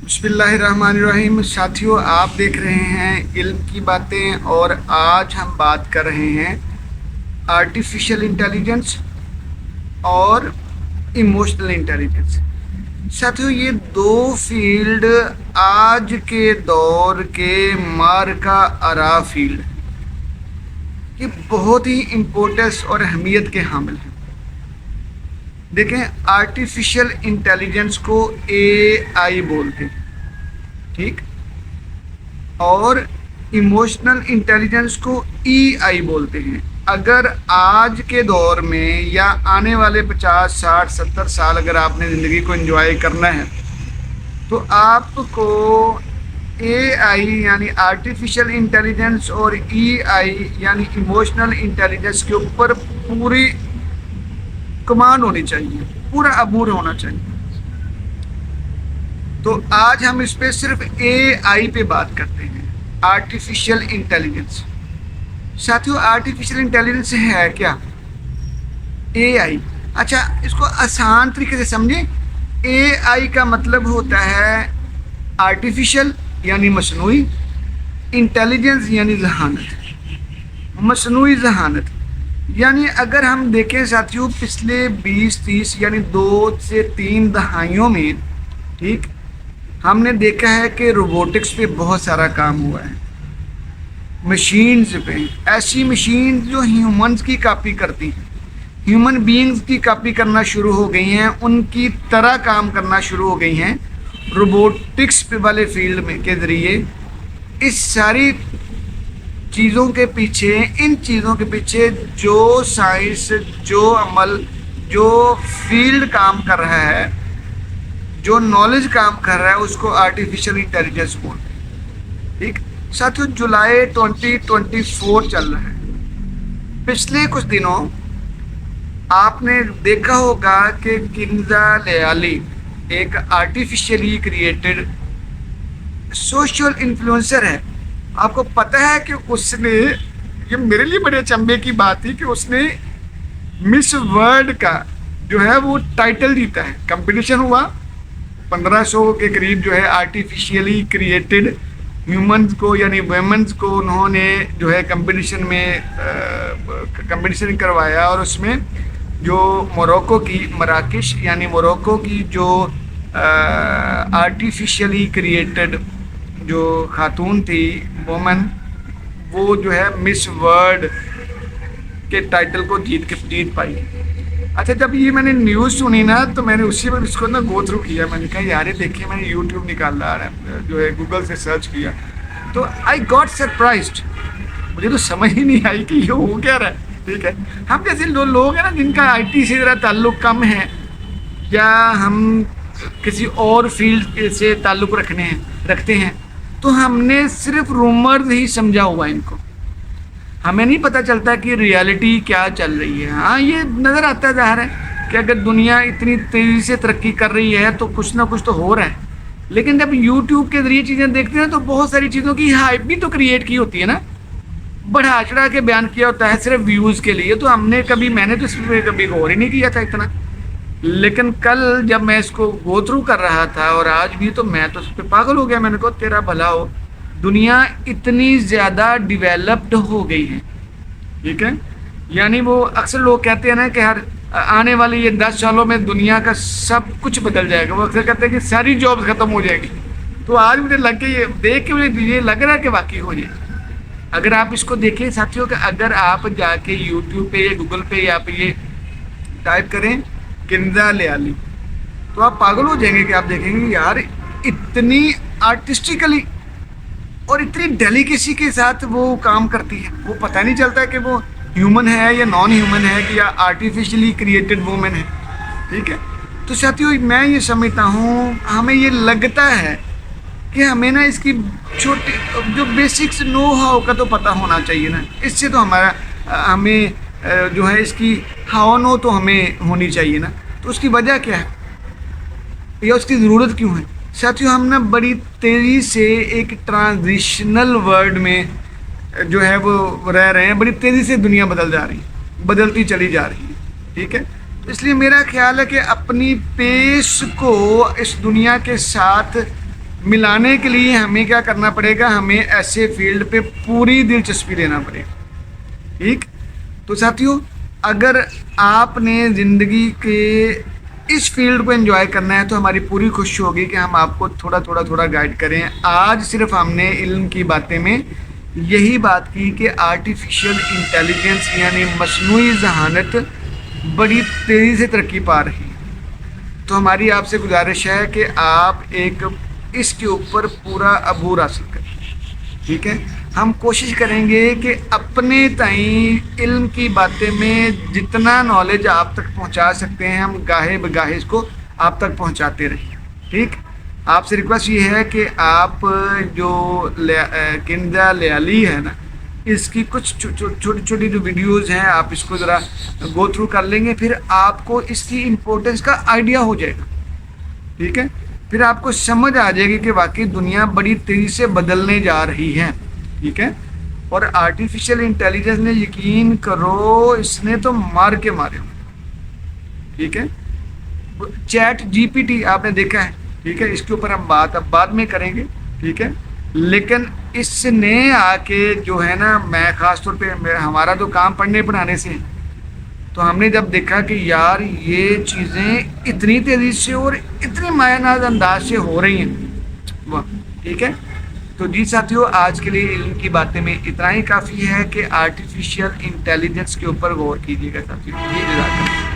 بسم اللہ الرحمن الرحیم ساتھیوں، آپ دیکھ رہے ہیں علم کی باتیں، اور آج ہم بات کر رہے ہیں آرٹیفیشل انٹیلیجنس اور ایموشنل انٹیلیجنس۔ ساتھیوں، یہ دو فیلڈ آج کے دور کے مارکا آرا فیلڈ یہ بہت ہی امپورٹنس اور اہمیت کے حامل ہیں۔ دیکھیں، آرٹیفیشل انٹیلیجنس کو اے آئی بولتے ہیں، ٹھیک، اور ایموشنل انٹیلیجنس کو ای آئی بولتے ہیں۔ اگر آج کے دور میں یا آنے والے 50 60 70 سال اگر آپ نے زندگی کو انجوائے کرنا ہے تو آپ کو اے آئی یعنی آرٹیفیشل انٹیلیجنس اور ای آئی یعنی ایموشنل انٹیلیجنس کے اوپر پوری کمانڈ ہونی چاہیے، پورا عبور ہونا چاہیے۔ تو آج ہم اس پہ صرف اے آئی پہ بات کرتے ہیں، آرٹیفیشل انٹیلیجنس۔ ساتھیوں، آرٹیفیشل انٹیلیجنس ہے کیا؟ اے آئی۔ اچھا، اس کو آسان طریقے سے سمجھیں۔ اے آئی کا مطلب ہوتا ہے آرٹیفیشل یعنی مصنوعی، انٹیلیجنس یعنی ذہانت، مصنوعی ذہانت۔ یعنی اگر ہم دیکھیں ساتھیوں، پچھلے 20 30 یعنی 2 سے 3 دہائیوں میں، ٹھیک، ہم نے دیکھا ہے کہ روبوٹکس پہ بہت سارا کام ہوا ہے، مشینز پہ، ایسی مشین جو ہیومنز کی کاپی کرتی ہیں، ہیومن بینگز کی کاپی کرنا شروع ہو گئی ہیں، ان کی طرح کام کرنا شروع ہو گئی ہیں روبوٹکس پہ والے فیلڈ میں کے ذریعے۔ اس ساری چیزوں کے پیچھے، ان چیزوں کے پیچھے جو سائنس، جو عمل، جو فیلڈ کام کر رہا ہے، جو نالج کام کر رہا ہے، اس کو آرٹیفیشل انٹیلیجنس بولتے ہیں، ٹھیک۔ ساتھیوں، جولائی 2024 چل رہا ہے۔ پچھلے کچھ دنوں آپ نے دیکھا ہوگا کہ کنزا لیالی ایک آرٹیفیشلی کریٹڈ سوشل انفلوئنسر ہے۔ آپ کو پتہ ہے کہ اس نے، یہ میرے لیے بڑے اچنبے کی بات تھی کہ اس نے مس ورلڈ کا جو ہے وہ ٹائٹل جیتا ہے۔ کمپٹیشن ہوا، 1500 کے قریب جو ہے آرٹیفیشلی کریٹڈ ہیومنز کو یعنی ویمنز کو انہوں نے جو ہے کمپٹیشن میں کمپٹیشن کروایا، اور اس میں جو موروکو کی، مراکش یعنی موروکو کی جو آرٹیفیشلی کریٹڈ جو خاتون تھی، وومن، وہ جو ہے مس ورلڈ کے ٹائٹل کو جیت پائی۔ اچھا، جب یہ میں نے نیوز سنی نا تو میں نے اسی وقت اس کو نا گو تھرو کیا۔ میں نے کہا یار یہ دیکھیے، میں نے یوٹیوب نکالا جو ہے گوگل سے سرچ کیا تو آئی گاٹ سرپرائزڈ۔ مجھے تو سمجھ ہی نہیں آئی کہ یہ ہو کیا رہا ہے، ٹھیک ہے۔ ہم جیسے لوگ ہیں نا جن کا آئی ٹی سے ذرا تعلق کم ہے، یا ہم کسی اور فیلڈ سے تعلق رکھتے ہیں، تو ہم نے صرف رومرز ہی سمجھا ہوا ہے ان کو، ہمیں نہیں پتہ چلتا کہ ریالٹی کیا چل رہی ہے۔ ہاں، یہ نظر آتا ہے ظاہر ہے کہ اگر دنیا اتنی تیزی سے ترقی کر رہی ہے تو کچھ نہ کچھ تو ہو رہا ہے، لیکن جب یوٹیوب کے ذریعے چیزیں دیکھتے ہیں تو بہت ساری چیزوں کی ہائپ بھی تو کریٹ کی ہوتی ہے نا، بڑھا چڑھا کے بیان کیا ہوتا ہے صرف ویوز کے لیے۔ تو میں نے تو اس پہ کبھی غور ہی نہیں کیا تھا اتنا، لیکن کل جب میں اس کو گو تھرو کر رہا تھا اور آج بھی، تو میں تو اس پہ پاگل ہو گیا۔ میں نے کہا تیرا بھلا ہو، دنیا اتنی زیادہ ڈیولپڈ ہو گئی ہے، ٹھیک ہے۔ یعنی وہ اکثر لوگ کہتے ہیں نا کہ ہر آنے والے یہ 10 سالوں میں دنیا کا سب کچھ بدل جائے گا۔ وہ اکثر کہتے ہیں کہ ساری جابس ختم ہو جائے گی۔ تو آج مجھے لگ کے یہ دیکھ کے مجھے یہ لگ رہا ہے کہ واقعی ہو جائے۔ اگر آپ اس کو دیکھیں ساتھیوں، کہ اگر آپ جا کے یوٹیوب پہ یا گوگل پہ یا آپ یہ ٹائپ کریں کنزا لیالی، تو آپ پاگل ہو جائیں گے کہ آپ دیکھیں گے یار اتنی آرٹسٹیکلی اور اتنی ڈیلیکیسی کے ساتھ وہ کام کرتی ہے۔ وہ پتہ نہیں چلتا کہ وہ ہیومن ہے یا نان ہیومن ہے، کہ یا آرٹیفیشلی کریٹڈ وومن ہے، ٹھیک ہے۔ تو ساتھیوں، میں یہ سمجھتا ہوں، ہمیں یہ لگتا ہے کہ ہمیں نا اس کی چھوٹی جو بیسکس نو ہاؤ کا تو پتہ ہونا چاہیے نا، اس سے تو ہمیں جو ہے اس کی ہاؤ نو تو ہمیں ہونی چاہیے نا۔ تو اس کی وجہ کیا ہے یا اس کی ضرورت کیوں ہے؟ ساتھیوں، ہم نا بڑی تیزی سے ایک ٹرانزیشنل ورلڈ میں جو ہے وہ رہ رہے ہیں، بڑی تیزی سے دنیا بدلتی چلی جا رہی ہے، ٹھیک ہے۔ تو اس لیے میرا خیال ہے کہ اپنی پیس کو اس دنیا کے ساتھ ملانے کے لیے ہمیں کیا کرنا پڑے گا, ہمیں ایسے فیلڈ پہ پوری دلچسپی لینا پڑے گا. ٹھیک, تو ساتھیوں اگر آپ نے زندگی کے اس فیلڈ کو انجوائے کرنا ہے تو ہماری پوری کوشش ہوگی کہ ہم آپ کو تھوڑا گائیڈ کریں. آج صرف ہم نے علم کی باتیں میں یہی بات کی کہ آرٹیفیشل انٹیلیجنس یعنی مصنوعی ذہانت بڑی تیزی سے ترقی پا رہی ہے. تو ہماری آپ سے گزارش ہے کہ آپ ایک اس کے اوپر پورا عبور حاصل کریں. ٹھیک ہے, ہم کوشش کریں گے کہ اپنے تئیں علم کی باتیں میں جتنا نالج آپ تک پہنچا سکتے ہیں ہم گاہے بگاہے اس کو آپ تک پہنچاتے رہیں. ٹھیک, آپ سے ریکویسٹ یہ ہے کہ آپ جو کنزا لیالی ہے نا, اس کی کچھ چھوٹی چھوٹی جو ویڈیوز ہیں آپ اس کو ذرا گو تھرو کر لیں گے, پھر آپ کو اس کی امپورٹنس کا آئیڈیا ہو جائے گا. ٹھیک ہے, پھر آپ کو سمجھ آ جائے گی کہ واقعی دنیا بڑی تیزی سے بدلنے جا رہی ہے. ٹھیک ہے, اور آرٹیفیشل انٹیلیجنس نے یقین کرو اس نے تو مار کے مارے. ٹھیک ہے, چیٹ جی پی ٹی آپ نے دیکھا ہے. ٹھیک ہے, اس کے اوپر ہم بات اب بعد میں کریں گے. ٹھیک ہے, لیکن اس نے آ کے جو ہے نا, میں خاص طور پہ ہمارا تو کام پڑھنے پڑھانے سے ہے, تو ہم نے جب دیکھا کہ یار یہ چیزیں اتنی تیزی سے اور اتنی مایہ ناز انداز سے ہو رہی ہیں. ٹھیک ہے, تو جی ساتھیوں آج کے لیے علم کی باتیں میں اتنا ہی کافی ہے کہ آرٹیفیشل انٹیلیجنس کے اوپر غور کیجیے گا ساتھیوں. جی جزاک اللہ.